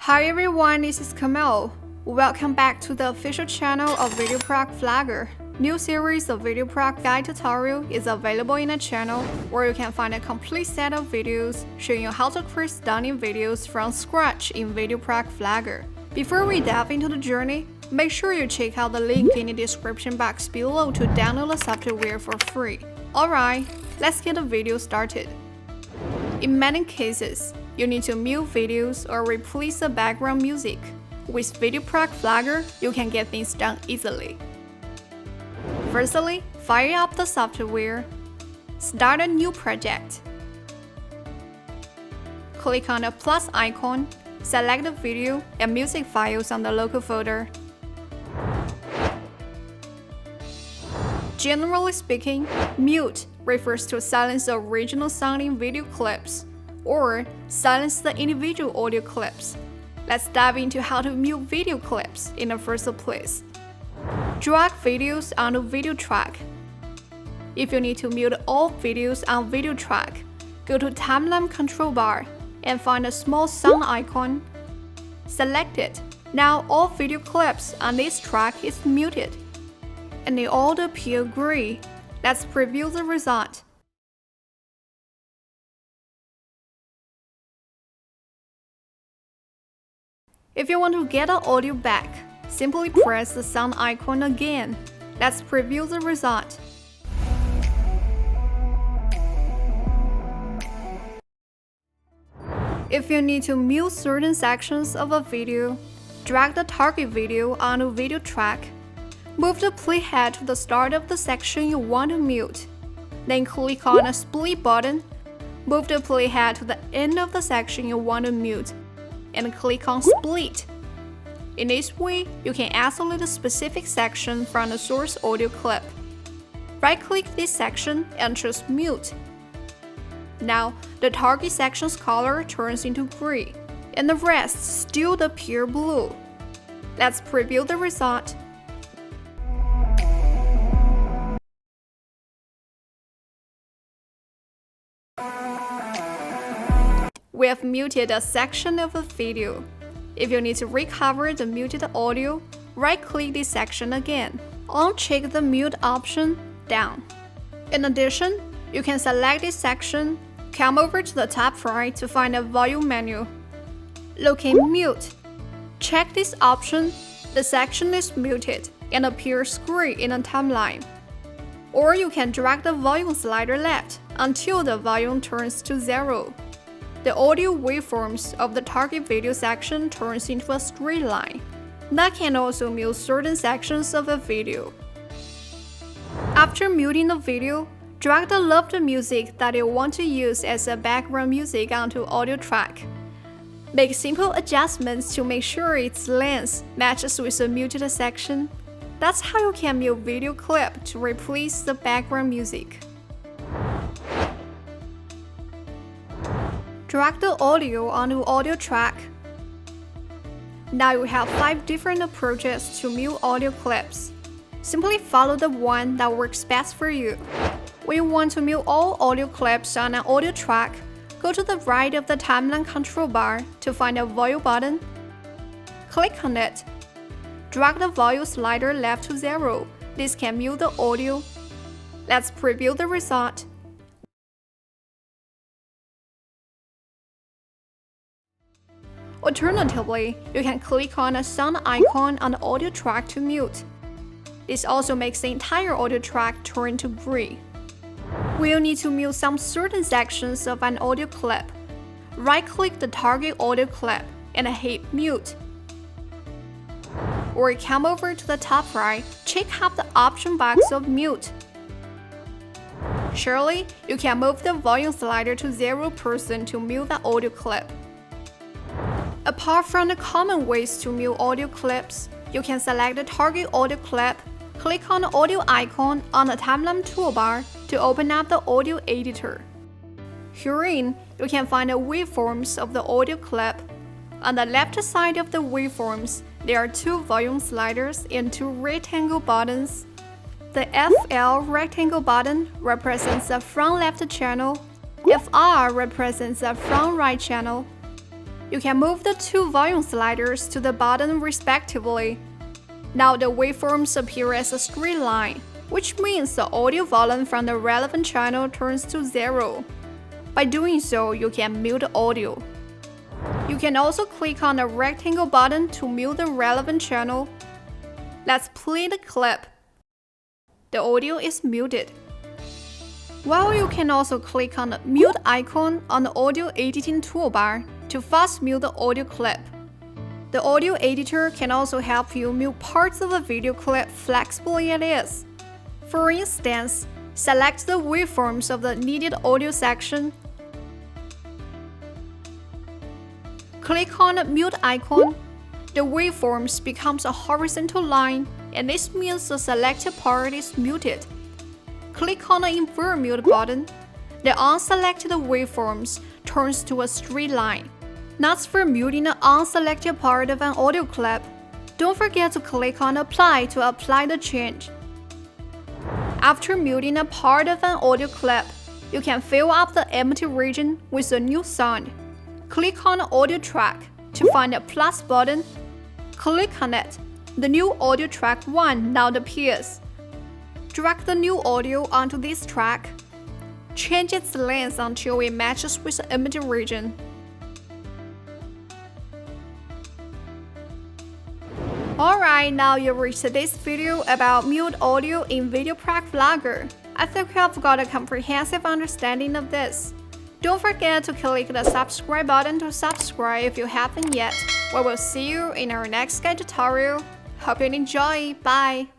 Hi everyone, this is Kamel. Welcome back to the official channel of VideoProc Flagger. New series of VideoProc guide tutorial is available in the channel, where you can find a complete set of videos showing you how to create stunning videos from scratch in VideoProc Flagger. Before we dive into the journey, make sure you check out the link in the description box below to download the software for free. Alright, let's get the video started. In many cases, you need to mute videos or replace the background music. With VideoProc Flagger, you can get things done easily. Firstly, fire up the software. Start a new project. Click on the plus icon, select the video and music files on the local folder. Generally speaking, mute refers to silence the original sounding video clips or silence the individual audio clips. Let's dive into how to mute video clips in the first place. Drag videos onto video track. If you need to mute all videos on video track, go to timeline control bar and find a small sound icon. Select it. Now all video clips on this track is muted, and they all appear gray. Let's preview the result. If you want to get the audio back, simply press the sound icon again. Let's preview the result. If you need to mute certain sections of a video, drag the target video onto video track. Move the playhead to the start of the section you want to mute. Then click on the split button. Move the playhead to the end of the section you want to mute, and click on split. In this way, you can isolate a specific section from the source audio clip. Right-click this section and choose mute. Now, the target section's color turns into gray, and the rest still appear blue. Let's preview the result. We have muted a section of a video. If you need to recover the muted audio, right-click this section again. Uncheck the mute option down. In addition, you can select this section, come over to the top right to find a volume menu. Locate mute. Check this option. The section is muted and appears gray in the timeline. Or you can drag the volume slider left until the volume turns to 0. The audio waveforms of the target video section turns into a straight line. That can also mute certain sections of a video. After muting the video, drag the loved music that you want to use as a background music onto audio track. Make simple adjustments to make sure its length matches with the muted section. That's how you can mute video clip to replace the background music. Drag the audio onto audio track. Now you have 5 different approaches to mute audio clips. Simply follow the one that works best for you. When you want to mute all audio clips on an audio track, go to the right of the timeline control bar to find a volume button. Click on it. Drag the volume slider left to 0. This can mute the audio. Let's preview the result. Alternatively, you can click on a sound icon on the audio track to mute. This also makes the entire audio track turn to gray. When you need to mute some certain sections of an audio clip, right-click the target audio clip and hit mute. Or come over to the top right, check out the option box of mute. Surely, you can move the volume slider to 0% to mute the audio clip. Apart from the common ways to mute audio clips, you can select the target audio clip, click on the audio icon on the timeline toolbar to open up the audio editor. Herein, you can find the waveforms of the audio clip. On the left side of the waveforms, there are 2 volume sliders and 2 rectangle buttons. The FL rectangle button represents the front left channel, FR represents the front right channel. You can move the two volume sliders to the bottom respectively. Now the waveforms appear as a straight line, which means the audio volume from the relevant channel turns to 0. By doing so, you can mute the audio. You can also click on the rectangle button to mute the relevant channel. Let's play the clip. The audio is muted. Well, you can also click on the mute icon on the audio editing toolbar to fast mute the audio clip. The audio editor can also help you mute parts of a video clip flexibly as is. For instance, select the waveforms of the needed audio section. Click on the mute icon. The waveforms becomes a horizontal line, and this means the selected part is muted. Click on the invert mute button. The unselected waveforms turns to a straight line. That's for muting the unselected part of an audio clip. Don't forget to click on Apply to apply the change. After muting a part of an audio clip, you can fill up the empty region with a new sound. Click on the audio track to find the plus button. Click on it. The new audio track 1 now appears. Drag the new audio onto this track. Change its length until it matches with the empty region. Alright, now you reached this video about mute audio in VideoProc Vlogger. I think you have got a comprehensive understanding of this. Don't forget to click the subscribe button to subscribe if you haven't yet. We will see you in our next guide tutorial. Hope you enjoy. Bye!